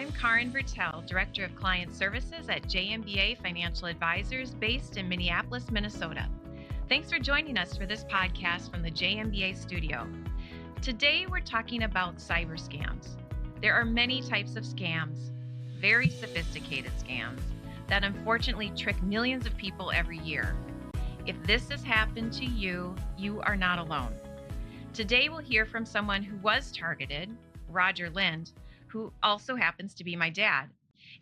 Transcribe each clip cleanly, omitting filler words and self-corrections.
I'm Cärin Viertel, Director of Client Services at JNBA Financial Advisors based in Minneapolis, Minnesota. Thanks for joining us for this podcast from the JNBA studio. Today we're talking about cyber scams. There are many types of scams, very sophisticated scams, that unfortunately trick millions of people every year. If this has happened to you, you are not alone. Today we'll hear from someone who was targeted, Roger Lind, who also happens to be my dad.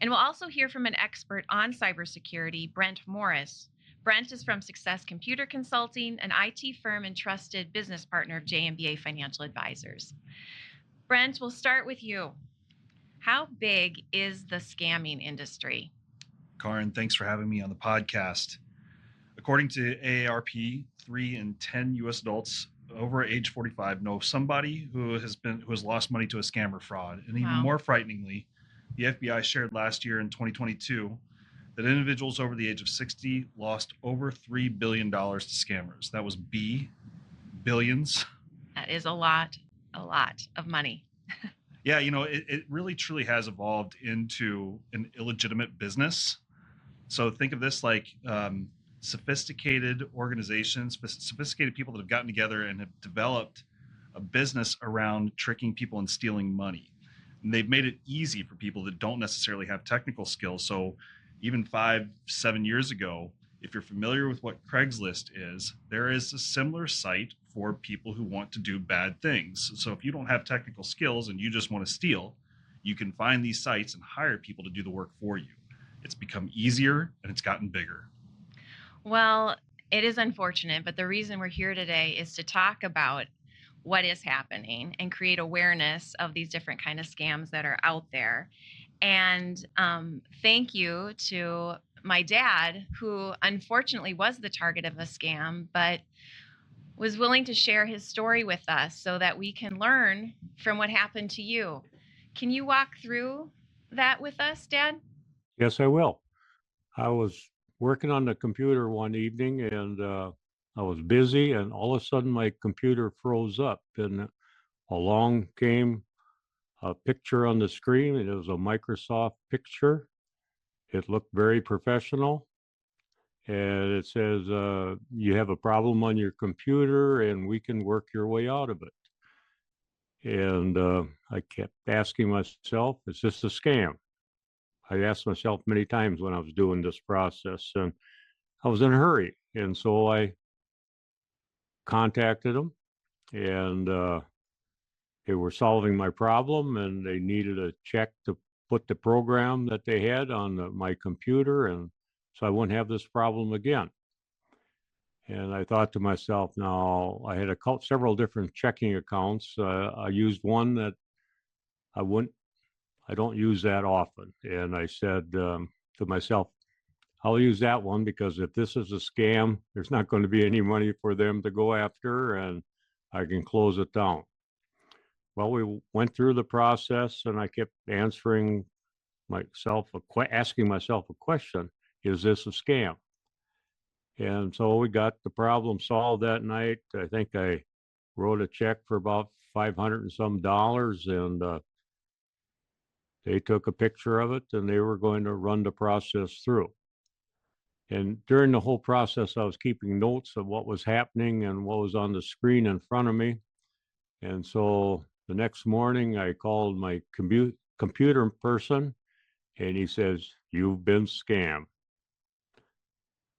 And we'll also hear from an expert on cybersecurity, Brent Morris. Brent is from Success Computer Consulting, an IT firm and trusted business partner of JNBA Financial Advisors. Brent, we'll start with you. How big is the scamming industry? Cärin, thanks for having me on the podcast. According to AARP, 3 in 10 U.S. adults over age 45 know somebody who has lost money to a scam or fraud. And even more frighteningly, the FBI shared last year in 2022 that individuals over the age of 60 lost over $3 billion to scammers. That was billions. That is a lot of money. Yeah, it really truly has evolved into an illegitimate business. So think of this like sophisticated organizations, sophisticated people that have gotten together and have developed a business around tricking people and stealing money. And they've made it easy for people that don't necessarily have technical skills. So even 5-7 years ago, if you're familiar with what Craigslist is, there is a similar site for people who want to do bad things. So if you don't have technical skills and you just want to steal, you can find these sites and hire people to do the work for you. It's become easier and it's gotten bigger. Well, it is unfortunate, but the reason we're here today is to talk about what is happening and create awareness of these different kind of scams that are out there. And thank you to my dad, who unfortunately was the target of a scam, but was willing to share his story with us so that we can learn from what happened to you. Can you walk through that with us, Dad? Yes, I will. I was working on the computer one evening and I was busy, and all of a sudden my computer froze up and along came a picture on the screen, and it was a Microsoft picture. It looked very professional, and it says, you have a problem on your computer and we can work your way out of it. And I kept asking myself, is this a scam? I asked myself many times when I was doing this process, and I was in a hurry. And so I contacted them, and they were solving my problem, and they needed a check to put the program that they had on my computer, and so I wouldn't have this problem again. And I thought to myself, now I had several different checking accounts. I used one that I don't use that often. And I said to myself, I'll use that one because if this is a scam, there's not going to be any money for them to go after, and I can close it down. Well, we went through the process, and I kept asking myself a question: is this a scam? And so we got the problem solved that night. I think I wrote a check for about $500 and some, and they took a picture of it, and they were going to run the process through. And during the whole process, I was keeping notes of what was happening and what was on the screen in front of me. And so the next morning, I called my computer person, and he says, "You've been scammed.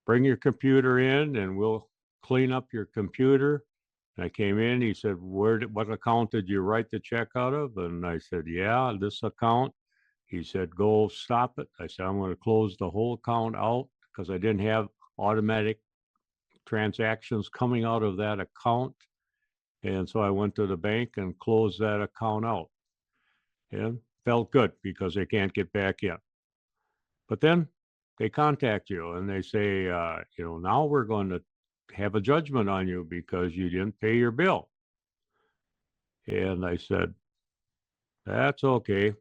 Bring your computer in, and we'll clean up your computer." And I came in. He said, "What account did you write the check out of?" And I said, "Yeah, this account." He said, "Go stop it." I said, "I'm going to close the whole account out because I didn't have automatic transactions coming out of that account." And so I went to the bank and closed that account out. And felt good because they can't get back in. But then they contact you and they say, now we're going to have a judgment on you because you didn't pay your bill. And I said, that's okay.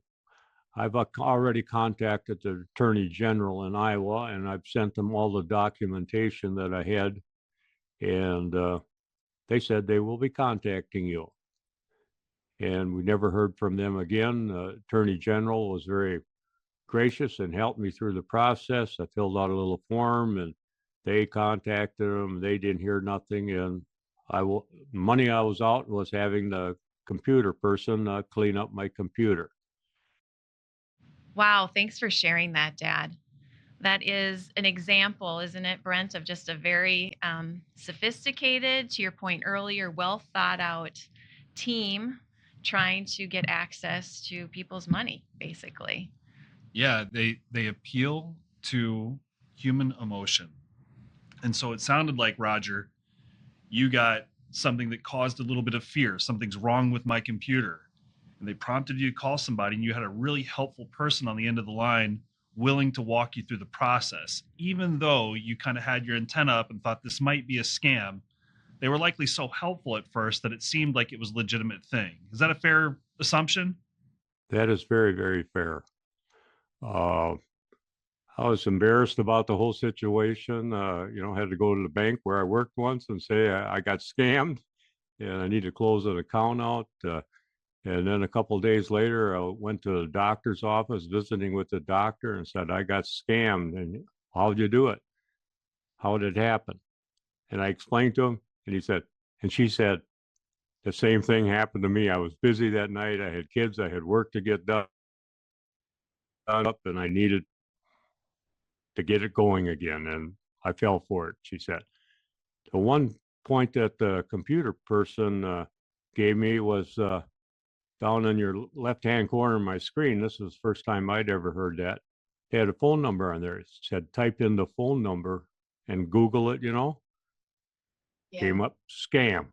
I've already contacted the Attorney General in Iowa, and I've sent them all the documentation that I had. And they said they will be contacting you. and we never heard from them again. Attorney General was very gracious and helped me through the process. I filled out a little form, and they contacted them. They didn't hear nothing, and money I was out was having the computer person clean up my computer. Wow, thanks for sharing that, Dad. That is an example, isn't it, Brent, of just a very sophisticated, to your point earlier, well thought out team trying to get access to people's money, basically. Yeah, they appeal to human emotion. And so it sounded like, Roger, you got something that caused a little bit of fear. Something's wrong with my computer. And they prompted you to call somebody, and you had a really helpful person on the end of the line willing to walk you through the process. Even though you kind of had your antenna up and thought this might be a scam, they were likely so helpful at first that it seemed like it was a legitimate thing. Is that a fair assumption? That is very, very fair. I was embarrassed about the whole situation. Had to go to the bank where I worked once and say I got scammed and I need to close an account out. And then a couple of days later, I went to the doctor's office visiting with the doctor and said, I got scammed. And how'd you do it? How did it happen? And I explained to him, and she said, the same thing happened to me. I was busy that night. I had kids. I had work to get done up, and I needed to get it going again. And I fell for it, she said. The one point that the computer person gave me was down in your left-hand corner of my screen. This was the first time I'd ever heard that. They had a phone number on there. It said, type in the phone number and Google it, Yeah. Came up scam.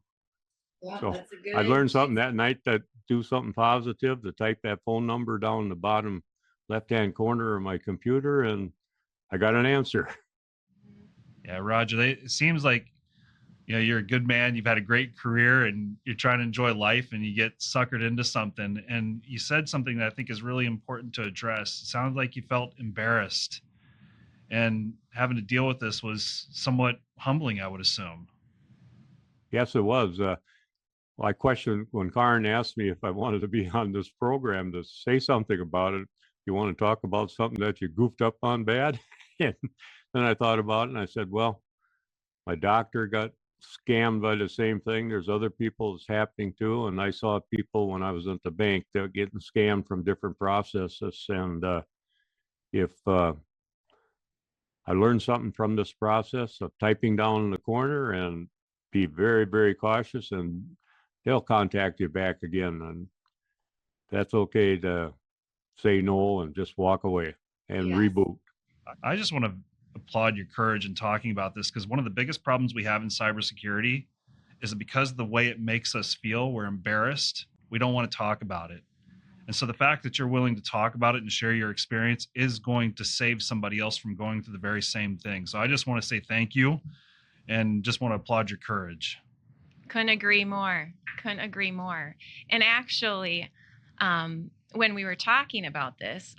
Yeah, so that's a good I learned something that night, that do something positive, to type that phone number down the bottom left-hand corner of my computer, and I got an answer. Yeah, Roger, it seems like you're a good man. You've had a great career and you're trying to enjoy life, and you get suckered into something. And you said something that I think is really important to address. It sounds like you felt embarrassed, and having to deal with this was somewhat humbling, I would assume. Yes, it was. I questioned when Cärin asked me if I wanted to be on this program to say something about it. You want to talk about something that you goofed up on bad? And then I thought about it and I said, well, my doctor got scammed by the same thing. There's other people it's happening to. And I saw people when I was at the bank, they're getting scammed from different processes. And if I learned something from this process of typing down in the corner, and be very, very cautious, and they'll contact you back again. And that's okay to say no and just walk away and reboot. I just want to applaud your courage in talking about this, because one of the biggest problems we have in cybersecurity is that because of the way it makes us feel, we're embarrassed. We don't want to talk about it. And so the fact that you're willing to talk about it and share your experience is going to save somebody else from going through the very same thing. So I just want to say thank you and just want to applaud your courage. Couldn't agree more. Couldn't agree more. And actually, when we were talking about this,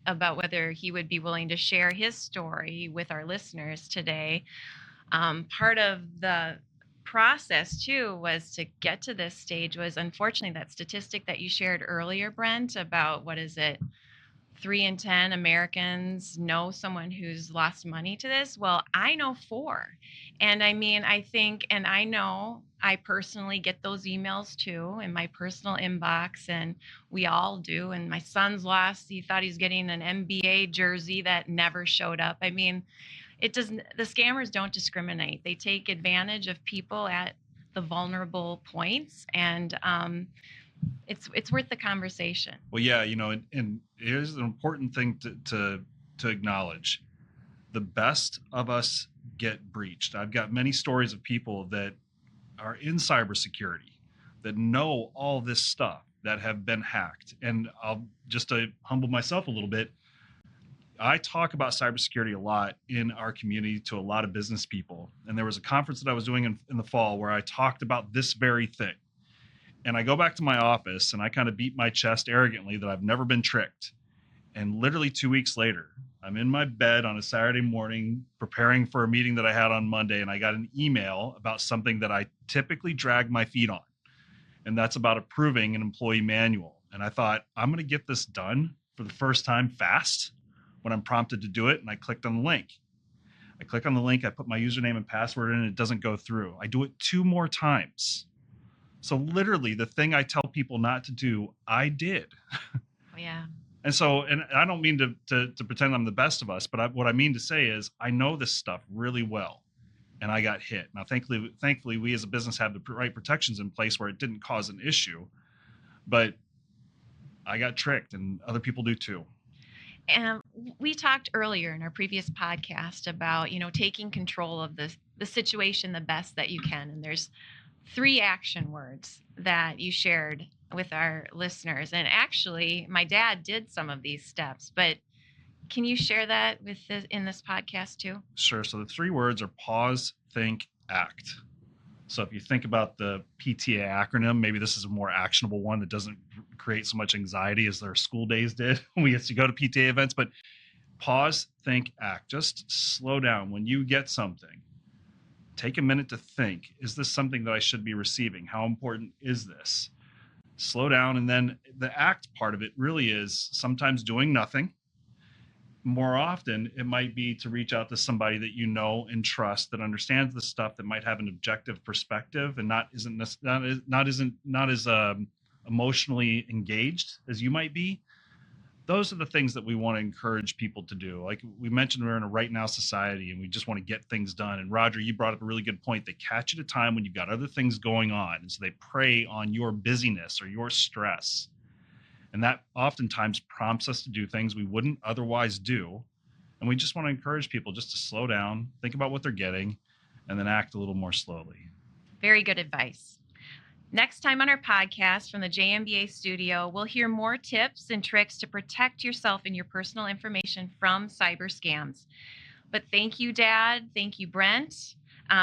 about whether he would be willing to share his story with our listeners today, part of the process too was to get to this stage was, unfortunately, that statistic that you shared earlier, Brent, about 3 in 10 Americans know someone who's lost money to this. Well, I know 4. And I mean, I think, and I know I personally get those emails too in my personal inbox, and we all do. And my son's lost, he thought he was getting an NBA jersey that never showed up. I mean, the scammers don't discriminate. They take advantage of people at the vulnerable points, and it's worth the conversation. Well, yeah, and here's an important thing to acknowledge. The best of us get breached. I've got many stories of people that are in cybersecurity that know all this stuff that have been hacked. And I'll just to humble myself a little bit, I talk about cybersecurity a lot in our community to a lot of business people. And there was a conference that I was doing in the fall where I talked about this very thing. And I go back to my office and I kind of beat my chest arrogantly that I've never been tricked. And literally 2 weeks later, I'm in my bed on a Saturday morning preparing for a meeting that I had on Monday, and I got an email about something that I typically drag my feet on. and that's about approving an employee manual. And I thought, I'm going to get this done for the first time fast when I'm prompted to do it. And I clicked on the link. I click on the link, I put my username and password in, and it doesn't go through. I do it 2 more times. So literally the thing I tell people not to do, I did. Oh, yeah. And so, and I don't mean to pretend I'm the best of us, but what I mean to say is I know this stuff really well, and I got hit. Now, thankfully, we as a business have the right protections in place where it didn't cause an issue, but I got tricked, and other people do too. And we talked earlier in our previous podcast about, taking control of the situation the best that you can. And there's 3 action words that you shared with our listeners. And actually, my dad did some of these steps, but can you share that in this podcast too? Sure. So the 3 words are pause, think, act. So if you think about the PTA acronym, maybe this is a more actionable one that doesn't create so much anxiety as their school days did when we used to go to PTA events. But pause, think, act. Just slow down. When you get something, take a minute to think, is this something that I should be receiving? How important is this? Slow down. And then the act part of it really is sometimes doing nothing. More often, it might be to reach out to somebody that you know and trust that understands the stuff, that might have an objective perspective and not as emotionally engaged as you might be. Those are the things that we want to encourage people to do. Like we mentioned, we're in a right now society and we just want to get things done. And Roger, you brought up a really good point. They catch at a time when you've got other things going on. And so they prey on your busyness or your stress. And that oftentimes prompts us to do things we wouldn't otherwise do. And we just want to encourage people just to slow down, think about what they're getting, and then act a little more slowly. Very good advice. Next time on our podcast from the JNBA studio, we'll hear more tips and tricks to protect yourself and your personal information from cyber scams. But thank you, Dad. Thank you, Brent,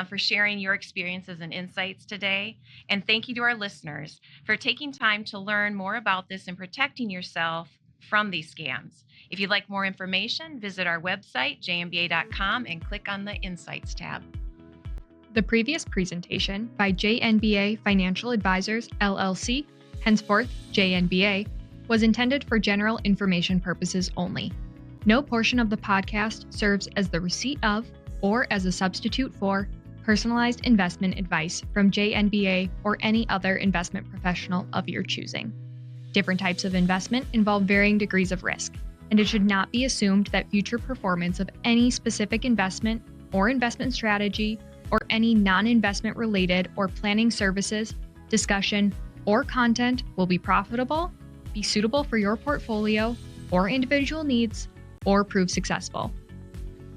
for sharing your experiences and insights today. And thank you to our listeners for taking time to learn more about this and protecting yourself from these scams. If you'd like more information, visit our website, jnba.com, and click on the Insights tab. The previous presentation by JNBA Financial Advisors, LLC, henceforth JNBA, was intended for general information purposes only. No portion of the podcast serves as the receipt of or as a substitute for personalized investment advice from JNBA or any other investment professional of your choosing. Different types of investment involve varying degrees of risk, and it should not be assumed that future performance of any specific investment or investment strategy or any non-investment related or planning services, discussion, or content will be profitable, be suitable for your portfolio or individual needs, or prove successful.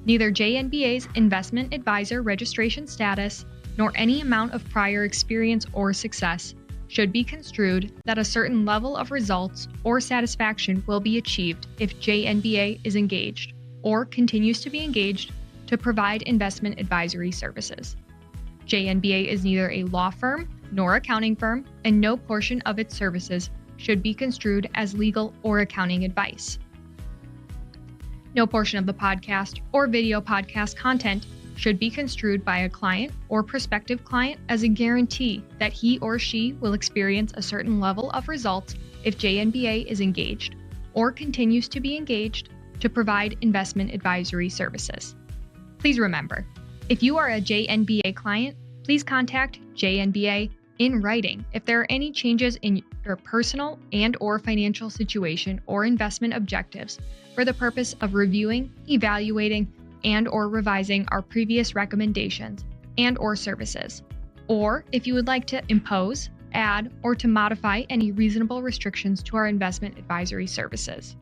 Neither JNBA's investment advisor registration status nor any amount of prior experience or success should be construed that a certain level of results or satisfaction will be achieved if JNBA is engaged or continues to be engaged to provide investment advisory services. JNBA is neither a law firm nor accounting firm, and no portion of its services should be construed as legal or accounting advice. No portion of the podcast or video podcast content should be construed by a client or prospective client as a guarantee that he or she will experience a certain level of results if JNBA is engaged or continues to be engaged to provide investment advisory services. Please remember, if you are a JNBA client, please contact JNBA in writing if there are any changes in your personal and/or financial situation or investment objectives for the purpose of reviewing, evaluating, and/or revising our previous recommendations and/or services, or if you would like to impose, add, or to modify any reasonable restrictions to our investment advisory services.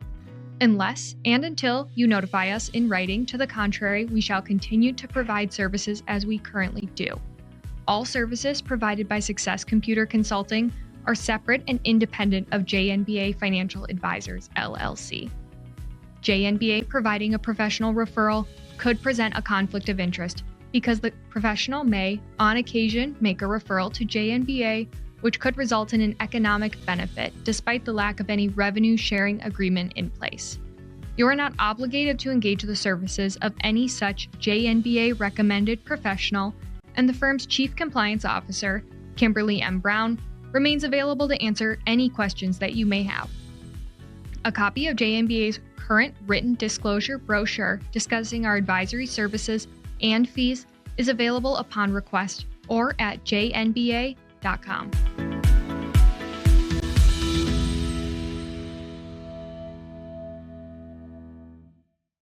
Unless and until you notify us in writing to the contrary, we shall continue to provide services as we currently do. All services provided by Success Computer Consulting are separate and independent of JNBA Financial Advisors, LLC. JNBA providing a professional referral could present a conflict of interest because the professional may, on occasion, make a referral to JNBA, which could result in an economic benefit despite the lack of any revenue sharing agreement in place. You are not obligated to engage the services of any such JNBA recommended professional, and the firm's Chief Compliance Officer, Kimberly M. Brown, remains available to answer any questions that you may have. A copy of JNBA's current written disclosure brochure discussing our advisory services and fees is available upon request or at jnba.com.